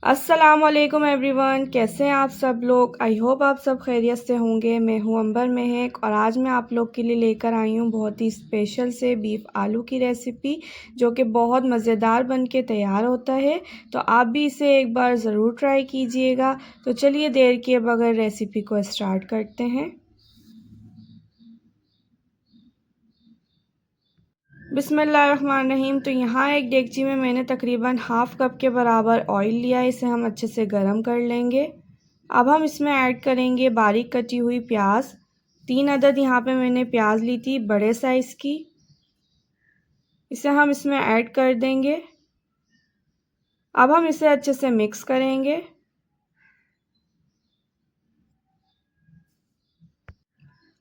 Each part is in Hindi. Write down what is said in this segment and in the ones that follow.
अस्सलाम वालेकुम एवरीवन, कैसे हैं आप सब लोग। आई होप आप सब खैरियत से होंगे। मैं हूं अंबर महक और आज मैं आप लोग के लिए लेकर आई हूं बहुत ही स्पेशल से बीफ आलू की रेसिपी, जो कि बहुत मज़ेदार बन के तैयार होता है। तो आप भी इसे एक बार ज़रूर ट्राई कीजिएगा। तो चलिए देर किए बगैर रेसिपी को स्टार्ट करते हैं। बिस्मिल्लाहिर्रहमानिर्रहीम। तो यहाँ एक डेगची में मैंने तकरीबन हाफ़ कप के बराबर ऑयल लिया है। इसे हम अच्छे से गर्म कर लेंगे। अब हम इसमें ऐड करेंगे बारीक कटी हुई प्याज। 3 अदद यहाँ पे मैंने प्याज ली थी बड़े साइज़ की। इसे हम इसमें ऐड कर देंगे। अब हम इसे अच्छे से मिक्स करेंगे।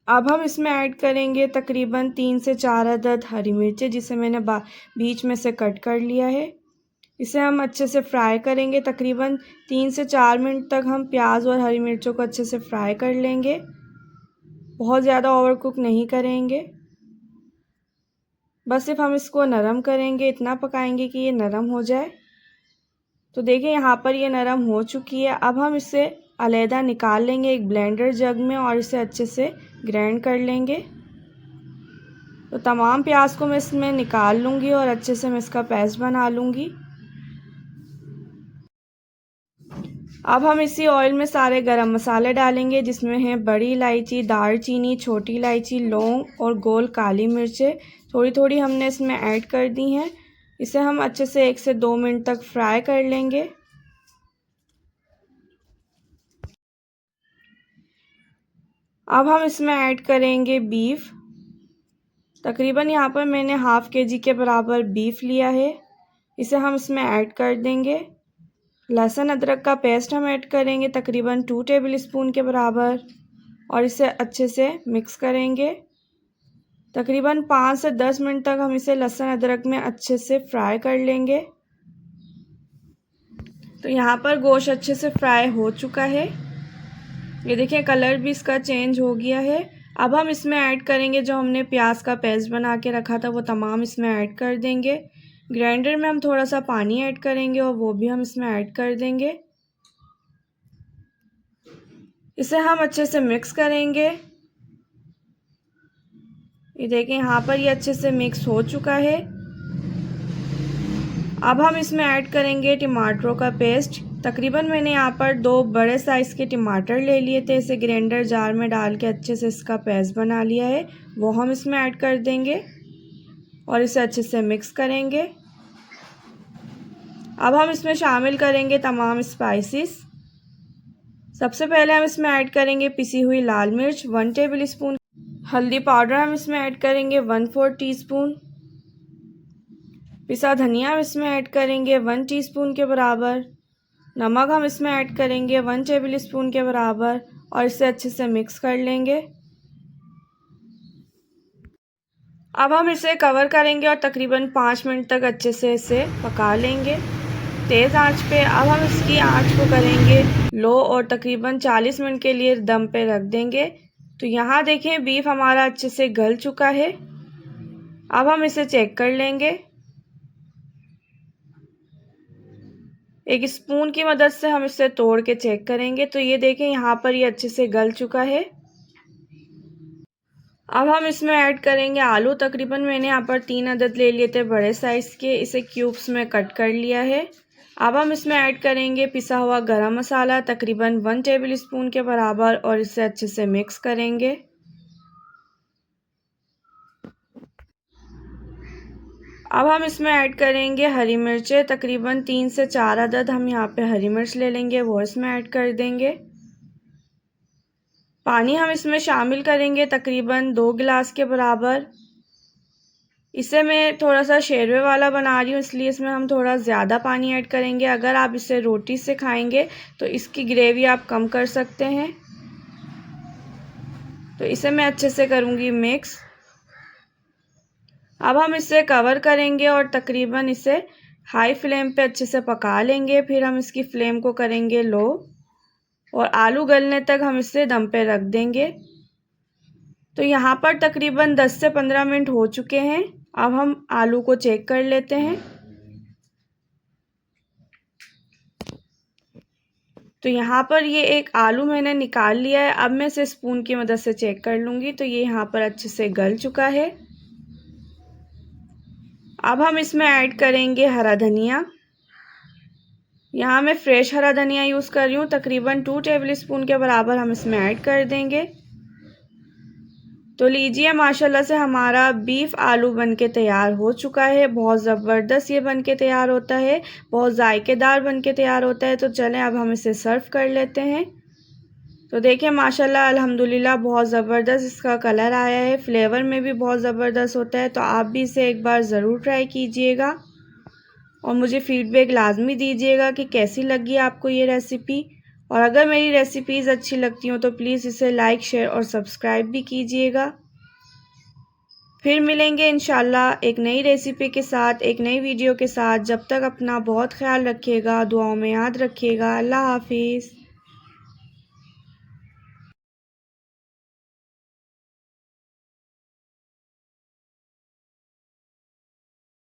अब हम इसमें ऐड करेंगे तकरीबन 3 से 4 अदद हरी मिर्चें, जिसे मैंने बीच में से कट कर लिया है। इसे हम अच्छे से फ्राई करेंगे। तकरीबन 3 से 4 मिनट तक हम प्याज और हरी मिर्चों को अच्छे से फ्राई कर लेंगे। बहुत ज़्यादा ओवर कुक नहीं करेंगे, बस सिर्फ हम इसको नरम करेंगे, इतना पकाएंगे कि ये नरम हो जाए। तो देखिए यहाँ पर ये नरम हो चुकी है। अब हम इसे अलहदा निकाल लेंगे एक ब्लेंडर जग में और इसे अच्छे से ग्राइंड कर लेंगे। तो तमाम प्याज को मैं इसमें निकाल लूँगी और अच्छे से मैं इसका पेस्ट बना लूँगी। अब हम इसी ऑयल में सारे गरम मसाले डालेंगे, जिसमें हैं बड़ी इलायची, दालचीनी, छोटी इलायची, लौंग और गोल काली मिर्चें। थोड़ी थोड़ी हमने इसमें ऐड कर दी हैं। इसे हम अच्छे से 1 से 2 मिनट तक फ्राई कर लेंगे। अब हम इसमें ऐड करेंगे बीफ। तकरीबन यहाँ पर मैंने हाफ़ केजी के बराबर बीफ लिया है। इसे हम इसमें ऐड कर देंगे। लहसुन अदरक का पेस्ट हम ऐड करेंगे तकरीबन 2 टेबल स्पून के बराबर और इसे अच्छे से मिक्स करेंगे। तकरीबन 5 से 10 मिनट तक हम इसे लहसुन अदरक में अच्छे से फ्राई कर लेंगे। तो यहाँ पर गोश्त अच्छे से फ्राई हो चुका है। ये देखिए कलर भी इसका चेंज हो गया है। अब हम इसमें ऐड करेंगे जो हमने प्याज का पेस्ट बना के रखा था, वो तमाम इसमें ऐड कर देंगे। ग्राइंडर में हम थोड़ा सा पानी ऐड करेंगे और वो भी हम इसमें ऐड कर देंगे। इसे हम अच्छे से मिक्स करेंगे। ये देखें यहाँ पर ये अच्छे से मिक्स हो चुका है। अब हम इसमें ऐड करेंगे टमाटरों का पेस्ट। तकरीबन मैंने यहाँ पर 2 बड़े साइज़ के टमाटर ले लिए थे। इसे ग्राइंडर जार में डाल के अच्छे से इसका पेस्ट बना लिया है, वो हम इसमें ऐड कर देंगे और इसे अच्छे से मिक्स करेंगे। अब हम इसमें शामिल करेंगे तमाम स्पाइसेस। सबसे पहले हम इसमें ऐड करेंगे पिसी हुई लाल मिर्च 1 टेबल स्पून। हल्दी पाउडर हम इसमें ऐड करेंगे 1/4 टीस्पून। पिसा धनिया हम इसमें ऐड करेंगे 1 टीस्पून के बराबर। नमक हम इसमें ऐड करेंगे 1 टेबल स्पून के बराबर और इसे अच्छे से मिक्स कर लेंगे। अब हम इसे कवर करेंगे और तकरीबन 5 मिनट तक अच्छे से इसे पका लेंगे तेज़ आंच पे। अब हम इसकी आंच को करेंगे लो और तकरीबन 40 मिनट के लिए दम पे रख देंगे। तो यहाँ देखें बीफ हमारा अच्छे से गल चुका है। अब हम इसे चेक कर लेंगे। एक स्पून की मदद से हम इसे तोड़ के चेक करेंगे। तो ये देखें यहाँ पर ये अच्छे से गल चुका है। अब हम इसमें ऐड करेंगे आलू। तकरीबन मैंने यहाँ पर 3 अदद ले लिए थे बड़े साइज़ के। इसे क्यूब्स में कट कर लिया है। अब हम इसमें ऐड करेंगे पिसा हुआ गरम मसाला तकरीबन 1 टेबल स्पून के बराबर और इसे अच्छे से मिक्स करेंगे। अब हम इसमें ऐड करेंगे हरी मिर्चें। तकरीबन 3 से 4 अदद हम यहाँ पे हरी मिर्च ले लेंगे, वो इसमें ऐड कर देंगे। पानी हम इसमें शामिल करेंगे तकरीबन 2 गिलास के बराबर। इसे मैं थोड़ा सा शेरवे वाला बना रही हूँ, इसलिए इसमें हम थोड़ा ज़्यादा पानी ऐड करेंगे। अगर आप इसे रोटी से खाएंगे तो इसकी ग्रेवी आप कम कर सकते हैं। तो इसे मैं अच्छे से करूँगी मिक्स। अब हम इसे कवर करेंगे और तकरीबन इसे हाई फ्लेम पे अच्छे से पका लेंगे। फिर हम इसकी फ्लेम को करेंगे लो और आलू गलने तक हम इसे दम पे रख देंगे। तो यहाँ पर तकरीबन 10 से 15 मिनट हो चुके हैं। अब हम आलू को चेक कर लेते हैं। तो यहाँ पर ये एक आलू मैंने निकाल लिया है। अब मैं इसे स्पून की मदद से चेक कर लूँगी। तो ये यहाँ पर अच्छे से गल चुका है। अब हम इसमें ऐड करेंगे हरा धनिया। यहाँ मैं फ्रेश हरा धनिया यूज़ कर रही हूँ। तकरीबन 2 टेबलस्पून के बराबर हम इसमें ऐड कर देंगे। तो लीजिए माशाल्लाह से हमारा बीफ आलू बनके तैयार हो चुका है। बहुत ज़बरदस्त ये बनके तैयार होता है, बहुत जायकेदार बनके तैयार होता है। तो चलें अब हम इसे सर्व कर लेते हैं। तो देखिए माशाल्लाह अल्हम्दुलिल्लाह बहुत ज़बरदस्त इसका कलर आया है, फ्लेवर में भी बहुत ज़बरदस्त होता है। तो आप भी इसे एक बार ज़रूर ट्राई कीजिएगा और मुझे फ़ीडबैक लाजमी दीजिएगा कि कैसी लगी आपको ये रेसिपी। और अगर मेरी रेसिपीज़ अच्छी लगती हों तो प्लीज़ इसे लाइक, शेयर और सब्सक्राइब भी कीजिएगा। फिर मिलेंगे इंशाल्लाह एक नई रेसिपी के साथ, एक नई वीडियो के साथ। जब तक अपना बहुत ख्याल रखिएगा, दुआओं में याद रखिएगा। अल्लाह हाफिज़।